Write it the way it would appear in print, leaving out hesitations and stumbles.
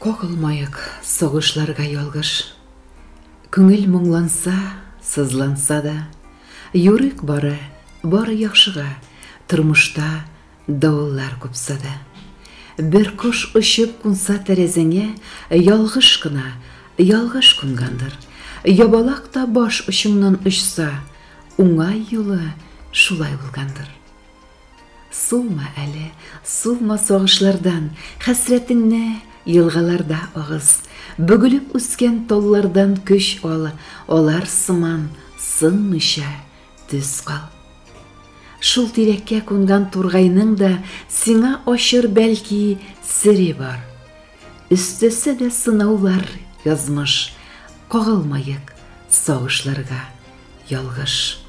Қоғылмайық соғышларға ялғыш. Күңіл мұңланса, сызланса да, юрек бары яқшыға, тұрмышта дауыллар көпса да. Бір құш ұшып күнса тәрезеңе, ялғыш қына, ялғыш күнгандыр. Ябалақта баш ұшыңнан ұшса, оңай юлы шулай болғандыр. Сулма әлі, сулма соғышлардан, хәсретіңне елғаларда ағыз. Бүгіліп үскен толлардан күш ол, олар сыман сынмыша түз қал. Шул тирекке күнган турғайның да сиңа ашыр бәлки сире бар. Үстесі де сынаулар язмыш, қоғылмайық соғышларға ялғыш.